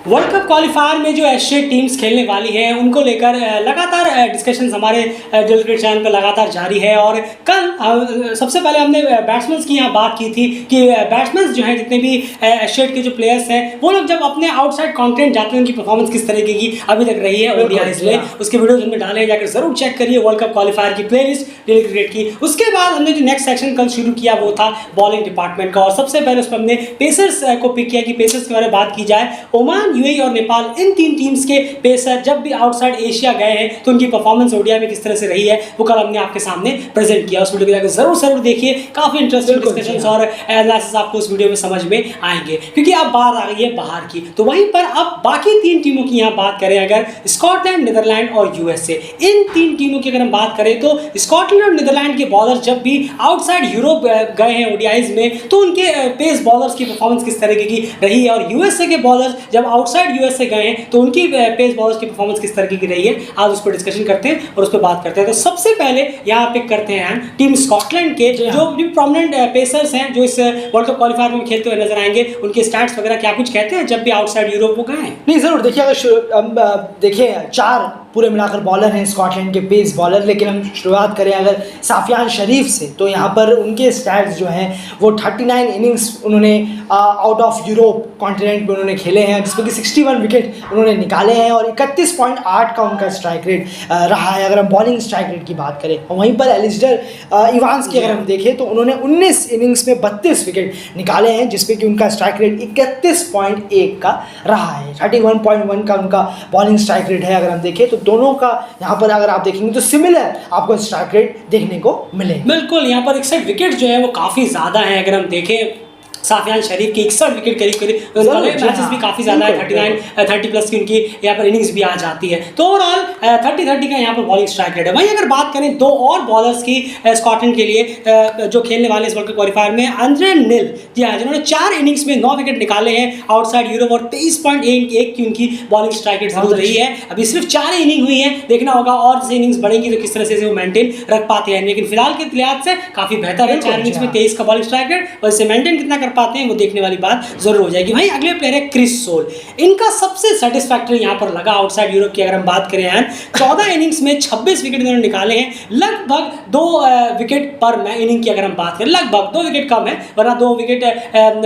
World cup qualifier में जो Asia teams खेलने वाली हैं उनको लेकर लगातार डिस्कशंस हमारे दिल क्रिकेट चैनल पर लगातार जारी है। और कल सबसे पहले हमने बैट्समैन की यहाँ बात की थी कि बैट्समैन जो हैं जितने भी एशिया के जो प्लेयर्स हैं वो लोग जब अपने आउटसाइड कॉन्टिनेंट जाते हैं उनकी परफॉर्मेंस किस तरीके की अभी तक रही है ओडीआईज में, उसके वीडियोज हमने डाले हैं, जाकर जरूर चेक करिए वर्ल्ड कप क्वालिफायर की प्लेलिस्ट दिल क्रिकेट की। उसके बाद हमने जो नेक्स्ट सेक्शन कल शुरू किया वो था बॉलिंग डिपार्टमेंट का, और सबसे पहले उस पर हमने पेसर्स को पिक किया कि पेसर्स के बारे में बात की जाए। ओमान, यूएई और नेपाल इन तीन टीम्स के पेसर जब भी आउटसाइड एशिया गए हैं तो उनकी परफॉर्मेंस ओडीआई में किस तरह से रही है वो कल हमने आपके सामने प्रेजेंट किया। उस वीडियो को जाकर जरूर देखिए, काफी इंटरेस्टिंग डिस्कशंस और एनालिसिस आपको उस वीडियो में समझ में आएंगे, क्योंकि अब बात आ गई है बाहर की। तो वहीं पर अब बाकी तीन टीमों की यहाँ बात करें, अगर स्कॉटलैंड, नीदरलैंड और यूएसए, इन तीन टीमों की अगर हम बात करें तो स्कॉटलैंड और नीदरलैंड के बॉलर जब भी आउटसाइड यूरोप गए हैं ओडीआईज में तो उनके पेस बॉलर्स की परफॉर्मेंस किस तरीके की रही है, और यूएसए के बॉलर्स जब आउटसाइड यूएसए गए हैं तो उनकी पेस बॉलर्स की परफॉर्मेंस किस तरीके की रही है, आज उस पर डिस्कशन करते हैं और उस पर बात करते हैं। तो सबसे पहले यहाँ पिक करते हैं टीम स्कॉटलैंड के जो भी प्रोमिनेंट पेसर्स हैं जो इस वर्ल्ड कप क्वालिफायर में खेलते हुए नजर आएंगे, उनके स्टैट्स वगैरह क्या कुछ कहते हैं जब भी आउटसाइड यूरोप वो गए हैं। नहीं जरूर देखिए, अगर देखिए चार पूरे मिलाकर बॉलर हैं स्कॉटलैंड के पेस बॉलर, लेकिन हम शुरुआत करें अगर साफियान शरीफ से तो यहाँ पर उनके स्टैट्स जो हैं वो 39 इनिंग्स उन्होंने आउट ऑफ यूरोप कॉन्टिनेंट में उन्होंने खेले हैं, जिसमें कि 61 विकेट उन्होंने निकाले हैं और 31.8 का उनका स्ट्राइक रेट रहा है अगर हम बॉलिंग स्ट्राइक रेट की बात करें। और वहीं पर एलिस्टर इवांस की अगर हम देखें तो उन्होंने 19 इनिंग्स में 32 विकेट निकाले हैं, जिसमें कि उनका स्ट्राइक रेट 31.1 का रहा है। 31.1 का उनका बॉलिंग स्ट्राइक रेट है। अगर हम देखें तो दोनों का यहाँ पर अगर आप देखेंगे तो सिमिलर आपको स्ट्राइक रेट देखने को मिले। बिल्कुल, यहाँ पर 61 विकेट जो है वो काफ़ी ज़्यादा है। अगर हम देखें साफियान शरीफ की 61 विकेट करीब मैचेस भी काफ़ी ज़्यादा है, 30 प्लस की उनकी यहाँ पर इनिंग्स भी आ जाती है। तो ओवरऑल 30 का यहाँ पर बॉलिंग स्ट्राइक रेट है। वहीं अगर बात करें दो और बॉलर्स की स्कॉटलैंड के लिए जो खेलने वाले इस वर्ल्ड कप क्वालिफायर में, आंद्रे निल जी हाँ, जिन्होंने 4 इनिंग्स में 9 विकेट निकाले हैं आउटसाइड यूरोप और 23.1 की उनकी बॉलिंग स्ट्राइक रेट जरूर रही है। अभी सिर्फ 4 इनिंग हुई है, देखना होगा और जैसे इनिंग्स बढ़ेंगी तो किस तरह से वो मेंटेन रख पाते हैं, लेकिन फिलहाल के लिहाज से काफ़ी बेहतर है। 4 इनिंग्स में 23 का बॉलिंग स्ट्राइक रेट, और इसे मेंटेन कितना कर पाते हैं वो देखने वाली बात जरूर हो जाएगी। भाई अगले प्लेयर है क्रिस सोल, इनका सबसे सेटिस्फैक्टरी यहां पर लगा आउटसाइड यूरोप की अगर हम बात करें हैं। 14 इनिंग्स में 26 विकेट इन्होंने निकाले हैं, लगभग 2 विकेट पर इनिंग की अगर हम बात करें, लगभग 2 विकेट कम है, वरना 2 विकेट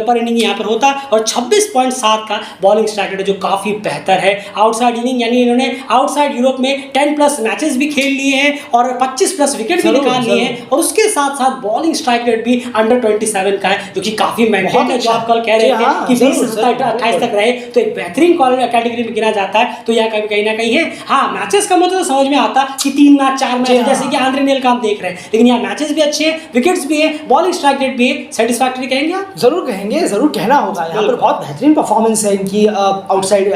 पर इनिंग यहां पर होता, और 26.7 का बॉलिंग स्ट्राइक रेट जो काफी बेहतर है आउटसाइड इनिंग, यानी इन्होंने आउटसाइड यूरोप में 10 प्लस मैचेस भी खेल लिए हैं और 25 प्लस विकेट भी निकाल लिए हैं, और उसके साथ साथ बॉलिंग स्ट्राइक रेट भी अंडर 27 का है, जो कि काफी मेंटेन है। जो आप कल कह रहे थे कि 20 से 28 तक रहे तो एक बेहतरीन कैटेगरी में गिना जाता है। तो यह कहीं ना कहीं है। हाँ, मैचेस का मतलब तो समझ में आता कि 3 मैच 4 मैच जैसे कि आंद्रे निल का हम देख रहे हैं, लेकिन यहाँ मैचेस भी अच्छे हैं, विकेट्स भी है, बॉलिंग स्ट्राइक रेट भी है, सेटिस्फैक्टरी कहेंगे आप? जरूर कहेंगे, जरूर कहना होगा। यहाँ पर बहुत बेहतरीन परफॉर्मेंस है इनकी आउटसाइड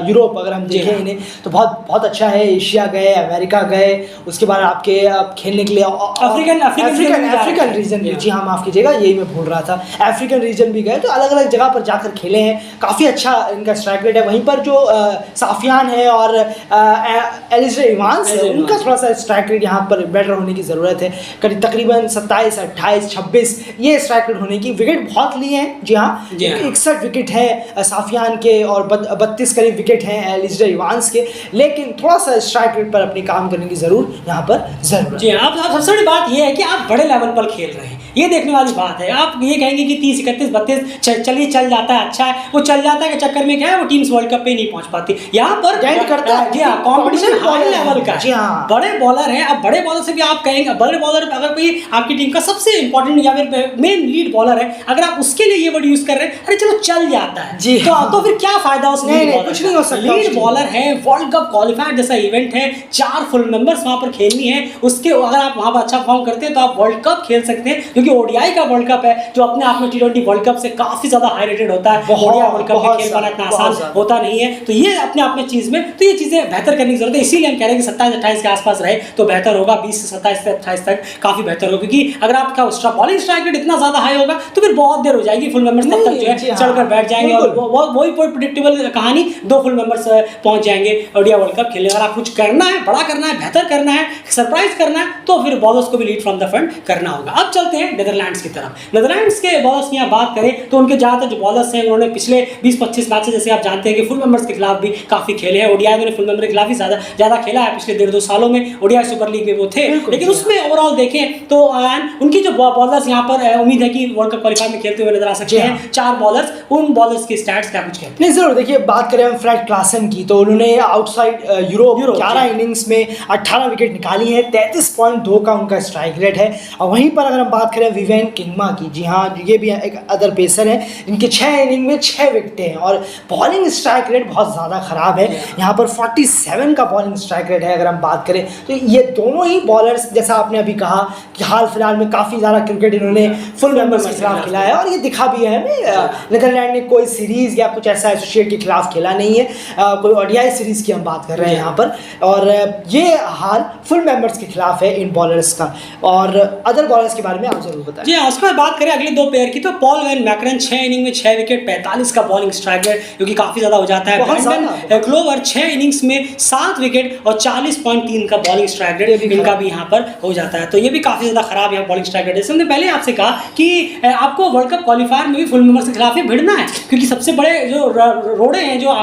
यूरोप अगर हम देखें इन्हें तो बहुत अच्छा है। एशिया गए, अमेरिका गए, उसके बाद आपके खेलने के लिए अफ्रीकन रीजन भी, जी हाँ माफ कीजिएगा यही मैं भूल रहा था, अफ्रीकन रीजन भी गए, तो अलग अलग जगह पर जाकर खेले हैं, काफ़ी अच्छा इनका स्ट्राइक रेट है। वहीं पर जो साफियान है और एलिस्टर इवांस है उनका थोड़ा सा स्ट्राइक रेट यहाँ पर बेटर होने की ज़रूरत है। तकरीबन 27, 28, 26 ये स्ट्राइक रेट होने की। विकेट बहुत लिए हैं, जी हाँ 61 विकेट है साफियान के और 32 करीब विकेट हैं एलिस्टर इवांस के, लेकिन थोड़ा सा स्ट्राइक रेट पर अपनी काम करने की ज़रूर यहाँ पर ज़रूरत। जी आप सबसे बड़ी बात यह है कि आप बड़े लेवल पर खेल रहे हैं, ये देखने वाली बात है। आप ये कहेंगे कि 30, 31, 32 चलिए चल जाता है, अच्छा है, वो चल जाता है के चक्कर में क्या है वो टीम्स वर्ल्ड कप पे नहीं पहुंच पाती। यहाँ पर डेंट करता है, जी हाँ, कंपटीशन हाई लेवल का, जी हाँ, बड़े बॉलर हैं। अब बड़े बॉलर से भी आप कहेंगे, बड़े बॉलर अगर कोई आपकी टीम का सबसे इंपॉर्टेंट या फिर मेन लीड बॉलर है, अगर आप उसके लिए ये वर्ड यूज कर रहे हैं, अरे चलो चल जाता है, जी तो फिर क्या फायदा उस लीड बॉलर? कुछ नहीं हो सकता। लीड बॉलर है, वर्ल्ड कप क्वालिफायर जैसा इवेंट है, 4 फुल मेंबर्स वहां पर खेलनी है, उसके अगर आप वहां पर अच्छा परफॉर्म करते हैं तो आप वर्ल्ड कप खेल सकते हैं, क्योंकि ओडीआई का वर्ल्ड कप है जो अपने आप में T20 वर्ल्ड कप से काफी ज्यादा हाई रेटेड होता है। ओडीआई वर्ल्ड कप में खेल पाना इतना आसान होता नहीं है, तो ये अपने आप में चीज में तो ये चीजें बेहतर करने की जरूरत है। इसीलिए हम कह रहे हैं कि 27-28 के आसपास रहे तो बेहतर होगा, 20 से 27 से 28 तक काफी बेहतर होगा, क्योंकि अगर आपका बॉलिंग स्ट्राइक रेट इतना ज्यादा हाई होगा तो फिर बहुत देर हो जाएगी, फुल मेंबर्स तब तक जो है चढ़कर बैठ जाएंगे, और वही प्रेडिक्टेबल कहानी 2 फुल मेंबर्स पहुंच जाएंगे ओडीआई वर्ल्ड कप खेलने। अगर आप कुछ करना है, बड़ा करना है, बेहतर करना है, सरप्राइज करना है, तो फिर बॉलर्स को भी लीड फ्रॉम द फ्रंट करना होगा। अब चलते हैं नीदरलैंड्स की तरफ। नीदरलैंड्स के बॉलर्स की बात करें तो उनके ज़्यादातर जो बॉलर्स हैं उन्होंने पिछले 20-25 मैचेस जैसे आप जानते हैं कि फुल मेंबर्स के खिलाफ भी काफ़ी खेले हैं। ओडीआई में फुल मेंबर के खिलाफ ही ज़्यादा खेला है पिछले 1.5-2 सालों में। ओडीआई सुपर लीग में वो थे, लेकिन उसमें ओवरऑल देखें तो उनकी जो बॉलर्स यहाँ पर उम्मीद है कि वर्ल्ड कप क्वालिफायर में खेलते हुए नजर आ सकते हैं। 4 बॉलर्स, उन बॉलर्स की स्टैट्स क्या कुछ कहते हैं? नहीं जरूर, देखिए बात करें हम फ्रेड क्लासन की तो उन्होंने आउटसाइड यूरोप 11 इनिंग्स में 18 विकेट निकाली है, 33.2 का उनका स्ट्राइक रेट है। और वहीं पर अगर हम बात करें विवेन किंगमा की, जी हाँ ये भी एक अदर पेसर है, इनके 6 इनिंग में 6 विकेटें हैं और बॉलिंग स्ट्राइक रेट बहुत ज़्यादा ख़राब है। यहाँ पर 47 का बॉलिंग स्ट्राइक रेट है। अगर हम बात करें तो ये दोनों ही बॉलर्स, जैसा आपने अभी कहा कि हाल फिलहाल में काफ़ी ज़्यादा क्रिकेट इन्होंने फुल मेंबर्स के खिलाफ खेला है और ये दिखा भी है हमें। नीदरलैंड ने कोई सीरीज़ या कुछ ऐसा एसोसिएट के खिलाफ खेला नहीं है, कोई ओडीआई सीरीज़ की हम बात कर रहे हैं यहाँ पर, और ये हाल फुल मेंबर्स के खिलाफ है इन बॉलर्स का। और अदर बॉलर्स के बारे में आप जरूर बताएं। जी हाँ, उसके बाद बात करें अगले 2 पेयर की तो पॉल वैन मैकरन 6 इनिंग में 6 विकेट, 45 का बॉलिंग स्ट्राइक रेट, जो कि काफ़ी ज़्यादा हो जाता है। ब्रैंडन ग्लोवर 6 इनिंग्स में 7 विकेट और 40.3 का बॉलिंग स्ट्राइक रेट इनका भी यहाँ पर हो जाता है। तो ये भी काफ़ी ज़्यादा खराब यहाँ बॉलिंग स्ट्राइक रेट है। हमने पहले आपसे कहा कि आपको वर्ल्ड कप क्वालिफायर में भी फुल मेंबर्स के खिलाफ ही भिड़ना है, क्योंकि सबसे बड़े जो रोड़े हैं, जो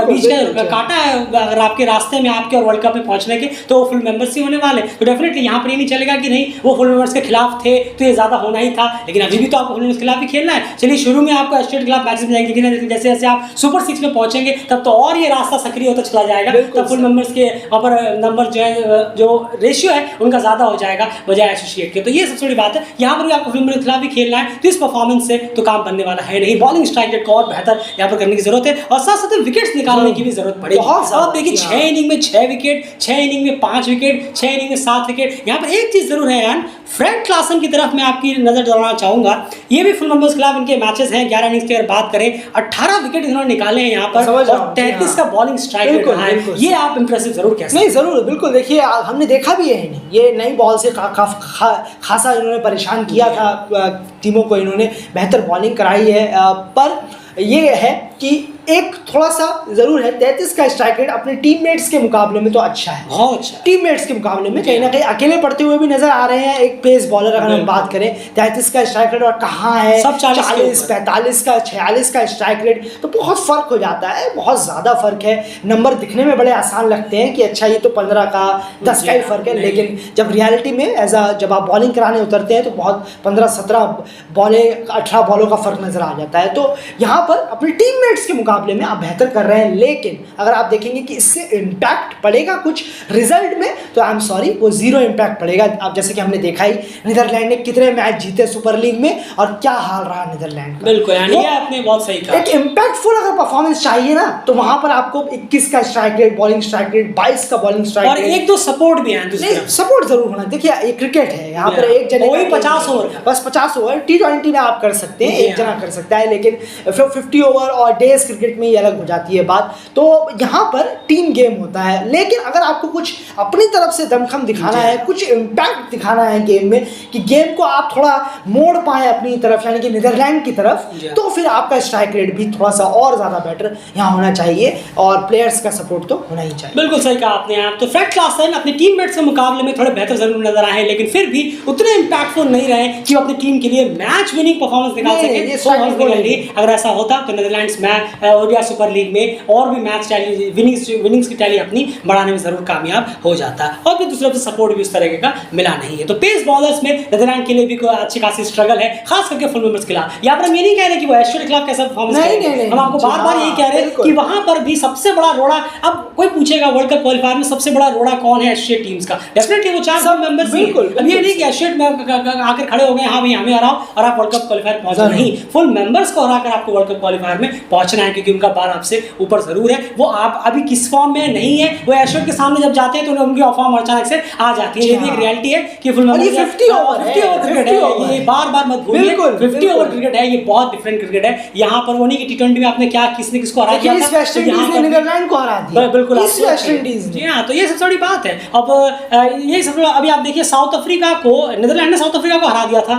बीच का काटा है अगर आपके रास्ते में आपके और वर्ल्ड कप में पहुंचने के, तो फुल मेंबर्स ही होने वाले। तो डेफिनेटली यहाँ पर ये नहीं चलेगा कि नहीं वो फुल मेंबर्स के खिलाफ थे तो ये ज़्यादा होना ही था, लेकिन अभी भी तो आपको फुल मेंबर्स के खिलाफ ही खेलना है। चलिए शुरू में आपको एस्टेट के खिलाफ मैचेस मिलेंगे, लेकिन जैसे जैसे आप सुपर 6 में पहुंचेंगे तब तो और ये रास्ता सक्रिय होता चला जाएगा, तब फुल मेंबर्स के ऊपर नंबर जो है, जो रेशियो है उनका ज़्यादा हो जाएगा बजाय एसोसिएट के। तो ये सबसे बड़ी बात है, यहाँ पर भी आपको फुल मेंबर्स के खिलाफ ही खेलना है, तो इस परफॉर्मेंस से तो काम बनने वाला है नहीं। बॉलिंग स्ट्राइक रेट को और बेहतर यहाँ पर करने की जरूरत है और साथ साथ विकेट्स निकालने की भी जरूरत पड़ेगी। अब देखिए 6 इनिंग में 6 विकेट, 6 इनिंग में 5 विकेट, 6 इनिंग में 7 विकेट। यहाँ पर एक चीज़ जरूर है यार, फ्रेड क्लासन की तरफ मैं आपकी नजर दौड़ाना चाहूंगा। ये भी फुल मेंबर्स के खिलाफ इनके मैचेस हैं, 11 इनिंग्स की अगर बात करें 18 विकेट इन्होंने निकाले हैं यहाँ पर और 33 का बॉलिंग स्ट्राइक रेट रहा है। ये आप इंप्रेसिव जरूर कह सकते हैं। नहीं जरूर, बिल्कुल। देखिए हमने देखा भी है इन्हें, ये नई बॉल से खासा इन्होंने परेशान किया था टीमों को, इन्होंने बेहतर बॉलिंग कराई है। पर ये है कि एक थोड़ा सा जरूर है, 33 का स्ट्राइक रेट अपने टीममेट्स के मुकाबले में तो अच्छा है, बहुत अच्छा। टीममेट्स के मुकाबले में कहीं ना कहीं अकेले पड़ते हुए भी नजर आ रहे हैं। एक पेस बॉलर अगर हम बात करें, 33 का स्ट्राइक रेट और कहाँ है सब 40, 45 का, 46 का स्ट्राइक रेट, तो बहुत फर्क हो जाता है, बहुत ज़्यादा फर्क है। नंबर दिखने में बड़े आसान लगते हैं कि अच्छा ये तो 15 का 10 का ही फर्क है, लेकिन जब रियलिटी में जब आप बॉलिंग कराने उतरते हैं तो बहुत 15-17 बॉलें 18 बॉलों का फर्क नजर आ जाता है। तो यहाँ पर अपने टीममेट्स के मुकाबले में आप बेहतर कर रहे हैं, लेकिन अगर आप देखेंगे कि इससे इम्पैक्ट पड़ेगा कुछ रिजल्ट में, तो आई एम सॉरी, वो जीरो इम्पैक्ट पड़ेगा। अब जैसे कि हमने देखा ही नीदरलैंड ने कितने मैच जीते सुपर लीग में और क्या हाल रहा नीदरलैंड का। बिल्कुल, यानी ये आपने बहुत सही कहा। एक इम्पैक्टफुल अगर परफॉर्मेंस चाहिए ना, तो वहां पर आपको 21 का strike rate, bowling strike rate, 22 का बॉलिंग स्ट्राइक और रेट, एक दो सपोर्ट भी है। सपोर्ट जरूर होना। देखिए ये क्रिकेट है, यहाँ पर एक जने वही 50 ओवर, बस 50 ओवर। T20 में आप कर सकते हैं, एक जना कर सकता है, लेकिन 50 ओवर और डेज क्रिकेट में ये अलग हो जाती है बात। तो यहाँ पर टीम गेम होता है, लेकिन अगर आपको कुछ अपनी तरफ से दमखम दिखाना है, कुछ इम्पैक्ट दिखाना है गेम में, कि गेम को आप थोड़ा मोड़ पाए अपनी तरफ, यानी कि नीदरलैंड की तरफ, तो फिर आपका स्ट्राइक रेट भी थोड़ा सा और ज़्यादा बेटर यहाँ होना चाहिए और प्लेयर्स का सपोर्ट तो होना ही चाहिए। बिल्कुल सही कहा आपने। आप तो फ्रेड क्लासन अपने टीममेट्स के मुकाबले में थोड़े बेहतर जरूर नजर आए, लेकिन फिर भी उतने इम्पैक्टफुल नहीं रहे कि वो अपनी टीम के लिए मैच विनिंग परफॉर्मेंस निकाल सके। अगर ऐसा होता तो Netherlands match ODI super league में और भी मैच टैली विनिंग्स की टैली अपनी बढ़ाने में जरूर कामयाब हो जाता, और भी दूसरे से सपोर्ट भी उस तरीके का मिला नहीं है। तो पेस बॉलर्स में नीदरलैंड के लिए भी कोई अच्छी खासी स्ट्रगल है, खास करके फुल मेंबर्स के खिलाफ। यहाँ पर हम ये नहीं कह रहे कि वो एस्ट्रेट के खिलाफ कैसा परफॉर्मेंस करेंगे, हम आपको बार बार यही कह रहे हैं कि वहां पर भी सबसे बड़ा रोड़ा, अब कोई पूछेगा वर्ल्ड कप क्वालिफायर में सबसे बड़ा रोड़ा कौन है एस्ट्रेट टीम्स का, डेफिनेटली वो 4 सब मेंबर्स ही। अब ये नहीं कि एस्ट्रेट में आकर खड़े हो गए, हाँ भाई हमें हराओ और आप वर्ल्ड कप क्वालिफायर पहुंचो, नहीं, फुल मेंबर्स को हराकर आपको वर्ल्ड कप क्वालिफायर में पहुंचना है, क्योंकि उनका बार आपसे ऊपर जरूर है। वो आप अभी किस फॉर्म में नहीं है, वो एस्ट्रेट के सामने जब जाते हैं तो उनकी फॉर्म अचानक से आ जाती है। ये भी एक रियलिटी है कि फुल मेंबर्स 50 ओवर क्रिकेट है, ये बार बार मत भूलिए, 50 ओवर क्रिकेट है, ये बहुत डिफरेंट क्रिकेट है। यहाँ पर वो नहीं कि T20 में आपने क्या किसने किसको हरा दिया था, वेस्ट इंडीज ने नीदरलैंड को हरा दिया, बिल्कुल वेस्ट इंडीज। जी हाँ, तो ये सबसे बड़ी बात है। अब ये सबसे अभी आप देखिए साउथ अफ्रीका को, नीदरलैंड ने साउथ अफ्रीका को हरा दिया था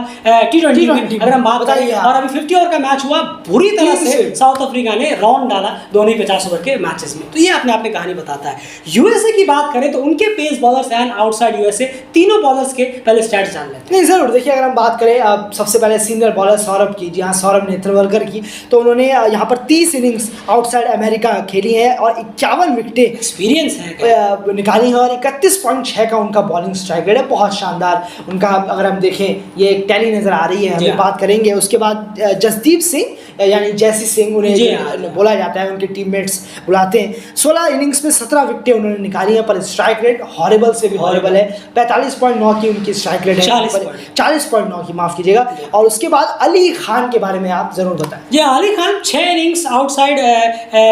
T20 में, अगर हम बात करें, और अभी 50 ओवर का मैच हुआ, बुरी तरह से साउथ अफ्रीका ने ने राउंड डाला दोनों ही 50 ओवर के मैचेस में। तो ये अपने आप में कहानी बताता है। यूएसए की बात करें तो उनके pace bowlers and outside USA तीनों बॉलर्स के पहले स्टैट्स जान लेते हैं। नहीं ज़रूर, देखिए अगर हम बात करें सबसे पहले सीनियर बॉलर सौरभ की, जी हाँ सौरभ नेत्रवलकर की, तो उन्होंने यहाँ पर 30 इनिंग्स आउटसाइड अमेरिका खेली हैं और 51 विकेटें एक्सपीरियंस है निकाली हैं और 31.6 का उनका बॉलिंग स्ट्राइक रेट है, बहुत शानदार उनका। अगर हम देखें ये एक टैली नज़र आ रही है, हमें बात करेंगे। उसके बाद जसदीप सिंह यानी जैसी सिंह उन्हें बोला जाता है, उनके टीममेट्स बुलाते हैं। 16 इनिंग्स में 17 विकेटें उन्होंने निकाली हैं, पर स्ट्राइक रेट हॉरिबल से भी हॉरिबल है। 45.9 की उनकी स्ट्राइक रेट है, 40.9 की, माफ़ कीजिएगा। और उसके बाद अली खान के बारे में आप ज़रूर बताएं। जी, Ali Khan 6 innings outside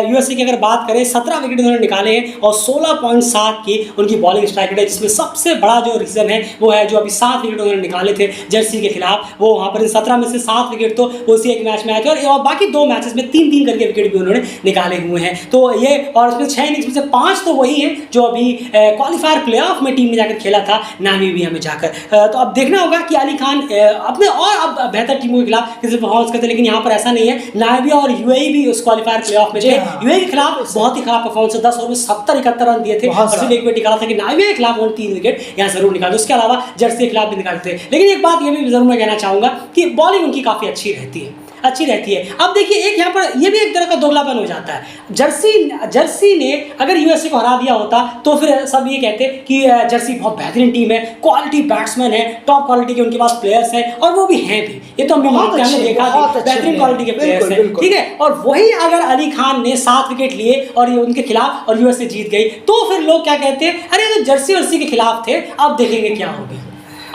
USA की अगर बात करें 17 विकेट उन्होंने निकाले हैं और 16.7 की उनकी बॉलिंग स्ट्राइक रेट है, जिसमें सबसे बड़ा जो रीज़न है वो है जो अभी 7 विकेट उन्होंने निकाले थे जर्सी के खिलाफ। वो वहाँ पर 17 में से 7 विकेट तो उसी एक मैच में आए थे और बाकी 2 मैचेस में 3-3 करके विकेट भी उन्होंने निकाले हुए हैं। तो ये और इसमें 6 इनिंग्स में से 5 तो वही हैं जो अभी क्वालिफायर प्लेऑफ में टीम में जाकर खेला था नामीबिया में जाकर। तो अब देखना होगा कि अली खान अपने और अब बेहतर टीमों के खिलाफ किसी परफॉर्मेंस करते हैं, लेकिन यहाँ पर ऐसा नहीं है। नामीबिया और यूएई भी उस क्वालिफायर प्लेऑफ में थे। यूएई के खिलाफ बहुत ही खराब परफॉर्मेंस, 10 ओवर में 70-71 रन दिए थे और सिर्फ एक विकेट निकाला था कि नामीबिया के खिलाफ उन्होंने 3 विकेट यहाँ जरूर निकाले। उसके अलावा जर्सी के खिलाफ भी निकाले थे। लेकिन एक बात ये भी जरूर मैं कहना चाहूँगा कि बॉलिंग उनकी काफ़ी अच्छी रहती है। अब देखिए एक यहाँ पर ये भी एक तरह का दोगलापन हो जाता है। जर्सी ने अगर यूएसए को हरा दिया होता तो फिर सब ये कहते कि जर्सी बहुत बेहतरीन टीम है, क्वालिटी बैट्समैन है, टॉप क्वालिटी के उनके पास प्लेयर्स हैं और वो भी हैं भी, ये तो हमने देखा बेहतरीन क्वालिटी के प्लेयर्स हैं, ठीक है। और वही अगर अली खान ने 7 विकेट लिए और ये उनके खिलाफ और यूएसए जीत गई तो फिर लोग क्या कहते हैं, अरे तो जर्सी के खिलाफ थे, अब देखेंगे क्या होगा।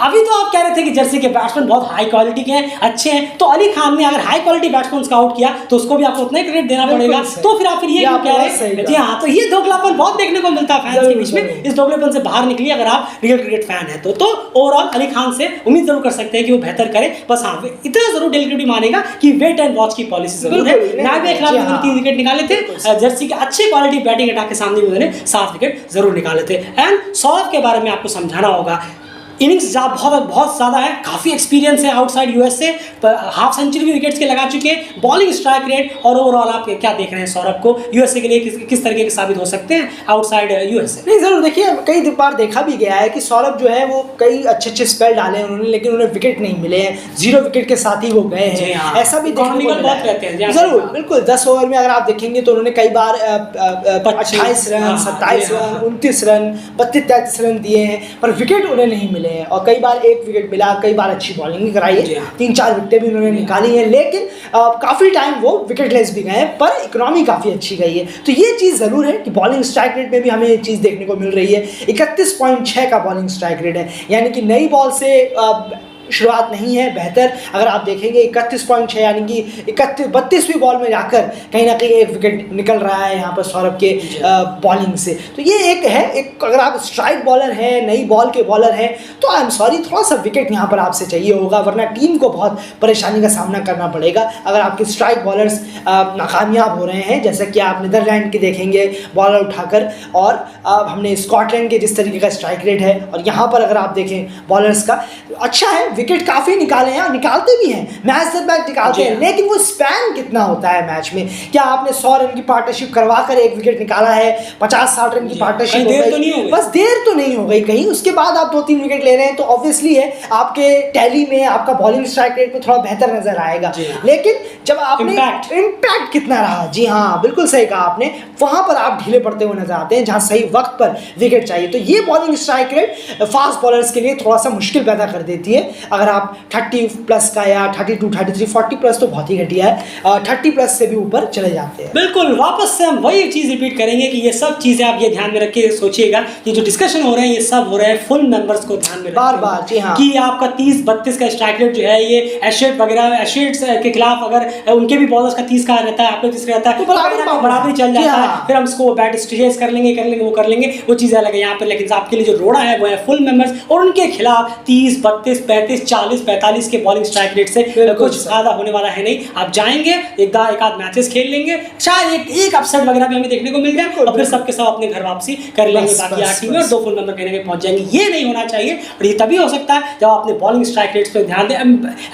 अभी तो आप कह रहे थे कि जर्सी के बैट्समैन बहुत हाई क्वालिटी के हैं, अच्छे हैं, तो अली खान ने अगर हाई क्वालिटी बैट्समैन का आउट किया तो उसको भी आपको उतना ही क्रेडिट देना पड़ेगा। तो फिर आप ये क्यों कह रहे हैं? जी हाँ, तो ये दोगलापन बहुत देखने को मिलता है फैंस के बीच में। इस दोगलापन से बाहर निकलिए अगर आप रियल क्रिकेट फैन है तो ओवरऑल अली खान से उम्मीद जरूर कर सकते हैं कि वो बेहतर करे। बस हाँ, इतना जरूर डेलीकेटिव मानेगा कि वेट एंड वॉच की पॉलिसी जरूर है। नामीबिया के खिलाफ उन्होंने 3 विकेट निकाले थे, जर्सी के अच्छे क्वालिटी बैटिंग अटैक के सामने उन्होंने 7 विकेट जरूर निकाले थे। एंड सौरभ के बारे में आपको समझाना होगा, इनिंग्स बहुत ज़्यादा है, काफ़ी एक्सपीरियंस है आउटसाइड यूएसए, हाफ सेंचुरी भी विकेट्स के लगा चुके हैं, बॉलिंग स्ट्राइक रेट और ओवरऑल आप क्या देख रहे हैं सौरभ को यूएसए के लिए किस तरीके के साबित हो सकते हैं आउटसाइड यूएसए? नहीं ज़रूर, देखिए कई बार देखा भी गया है कि सौरभ जो है वो कई अच्छे स्पेल डाले हैं उन्होंने, लेकिन उन्हें विकेट नहीं मिले हैं, 0 विकेट के साथ ही वो गए हैं। ऐसा भी बहुत रहते हैं जरूर, बिल्कुल। 10 ओवर में अगर आप देखेंगे तो उन्होंने कई बार 28 रन, 27 रन, 29 रन, 32-33 रन दिए हैं, पर विकेट उन्हें नहीं मिले हैं। और कई बार 1 विकेट मिला, कई बार अच्छी बॉलिंग कराई है, 3-4 विकेटें भी उन्होंने निकाली हैं, लेकिन काफ़ी टाइम वो विकेटलेस भी गए हैं, पर इकोनॉमी काफ़ी अच्छी गई है। तो ये चीज़ ज़रूर है कि बॉलिंग स्ट्राइक रेट में भी हमें ये चीज़ देखने को मिल रही है। 31.6 का बॉलिंग स्ट्राइक रेट है, यानी कि नई बॉल से शुरुआत नहीं है, बेहतर। अगर आप देखेंगे 31.6 यानी कि 32वीं बॉल में जाकर कहीं ना कहीं 1 विकेट निकल रहा है यहाँ पर सौरभ के बॉलिंग से। तो ये एक है, एक अगर आप स्ट्राइक बॉलर हैं, नई बॉल के बॉलर हैं, तो आई एम सॉरी थोड़ा सा विकेट यहाँ पर आपसे चाहिए होगा, वरना टीम को बहुत परेशानी का सामना करना पड़ेगा अगर आपके स्ट्राइक बॉलर्स नाकामयाब हो रहे हैं। जैसे कि आप नीदरलैंड के देखेंगे बॉलर उठाकर, और हमने स्कॉटलैंड के जिस तरीके का स्ट्राइक रेट है, और यहाँ पर अगर आप देखें बॉलर्स का अच्छा है, विकेट काफ़ी निकाले हैं, निकालते भी हैं, मैच दर मैच निकालते हैं, लेकिन वो स्पैन कितना होता है मैच में? क्या आपने 100 रन की पार्टनरशिप करवा कर 1 विकेट निकाला है, 50-60 रन की पार्टनरशिप हो गई, बस देर तो नहीं हो गई कहीं, उसके बाद आप 2-3 विकेट ले रहे हैं, तो ऑब्वियसली है आपके टैली में, आपका बॉलिंग स्ट्राइक रेट में थोड़ा बेहतर नजर आएगा। लेकिन जब आपने इम्पैक्ट कितना रहा, जी हाँ बिल्कुल सही कहा आपने, वहां पर आप ढीले पड़ते हुए नजर आते हैं जहां सही वक्त पर विकेट चाहिए। तो ये bowling strike rate fast bowlers के लिए थोड़ा सा मुश्किल पैदा कर देती है। अगर आप 30 प्लस का या 32, 33, 40 प्लस तो बहुत ही घटिया है, 30 प्लस से भी ऊपर चले जाते हैं। बिल्कुल, वापस से हम वही चीज़ रिपीट करेंगे कि ये सब चीज़ें आप ये ध्यान में रख के सोचिएगा कि जो डिस्कशन हो रहे हैं ये सब हो रहे हैं फुल मेंबर्स को ध्यान में बार बार, जी हाँ, कि आपका 30-32 का स्ट्राइक रेट जो है ये एशेट वगैरह, एशेट्स के खिलाफ अगर उनके भी बॉलर्स का 30 का रहता है, आपका 30 रहता है, तो बराबरी चल जाता है, फिर हम उसको बैट स्टेज कर लेंगे वो चीज़ अलग है यहाँ पर। लेकिन आपके लिए जो रोड़ा है वो है फुल मेंबर्स, और उनके खिलाफ 30, 32, 35, 40-45 के बॉलिंग स्ट्राइक रेट से कुछ ज़्यादा होने वाला है नहीं। आप जाएंगे एक आध मैचेस खेल लेंगे, शायद एक अपसेट वगैरह भी हमें देखने को मिल जाए और फिर सबके सब अपने घर वापसी कर लेंगे बाकी 8 टीमें और 2 फुल मेंबर कहीं पहुंच जाएंगे। ये नहीं होना चाहिए और ये तभी हो सकता है जब अपने बॉलिंग स्ट्राइक रेट्स पे ध्यान दें।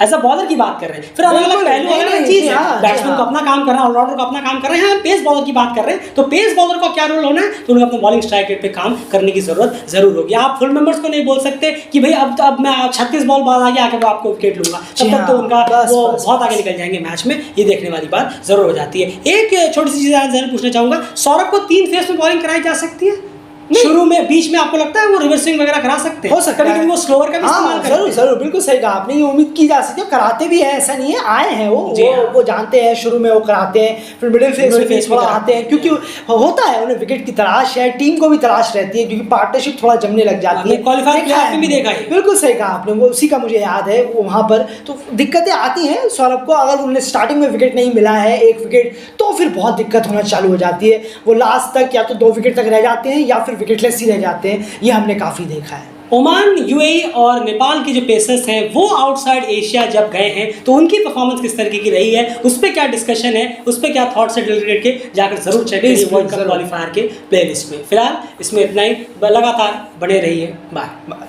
एज अ बॉलर की बात कर रहे हैं, फिर अलग-अलग पहलू अलग चीज है। बैट्समैन को अपना काम करना है, ऑलराउंडर को अपना काम कर रहे हैं। हम पेस बॉलर की बात कर रहे हैं, तो पेस बॉलर का क्या रोल होना है, तो उन्हें अपने बॉलिंग स्ट्राइक रेट पे काम करने की जरूरत जरूर होगी। आप फुल मेंबर्स को नहीं बोल सकते कि भाई अब मैं 36 बॉल बाद आगे आके तो आपको विकेट लूंगा, तब तक तो उनका वो बहुत आगे निकल जाएंगे मैच में। ये देखने वाली बात जरूर हो जाती है। एक छोटी सी चीज जरूर पूछना चाहूंगा, सौरभ को 3 फेस में बॉलिंग कराई जा सकती है? शुरू में, बीच में आपको लगता है वो रिवर्सिंग वगैरह करा सकते हैं? हो सकता है, वो स्लोअर का भी इस्तेमाल करते हैं। जरूर जरूर, बिल्कुल सही कहा आपने, ये उम्मीद की जा सकती है। कराते भी हैं, ऐसा नहीं है, आए हैं वो जानते हैं, शुरू में वो कराते हैं, फिर मिडिल फेस थोड़ा आते हैं, क्योंकि होता है उन्हें विकेट की तलाश है, टीम को भी तलाश रहती है, क्योंकि पार्टनरशिप थोड़ा जमने लग जाती है। क्वालीफायर भी देखा है, बिल्कुल सही कहा आपने, वो उसी का मुझे याद है। वहाँ पर तो दिक्कतें आती हैं सौरभ को, अगर उन्हें स्टार्टिंग में विकेट नहीं मिला है, 1 विकेट, तो फिर बहुत दिक्कत होना चालू हो जाती है। वो लास्ट तक या तो 2 विकेट तक रह जाते हैं या फिर विकेटलेस ही रह जाते हैं। ये हमने काफी देखा है। ओमान, यूएई और नेपाल के जो पेसर्स हैं वो आउटसाइड एशिया जब गए हैं तो उनकी परफॉर्मेंस किस तरीके की रही है, उस पर क्या डिस्कशन है, उस पर क्या थॉट्स है क्रिकेट के, जाकर जरूर चेक करिए वर्ल्ड कप क्वालिफायर के प्लेलिस्ट में। फिलहाल इसमें इतना ही, लगातार बने रहिए। बाय।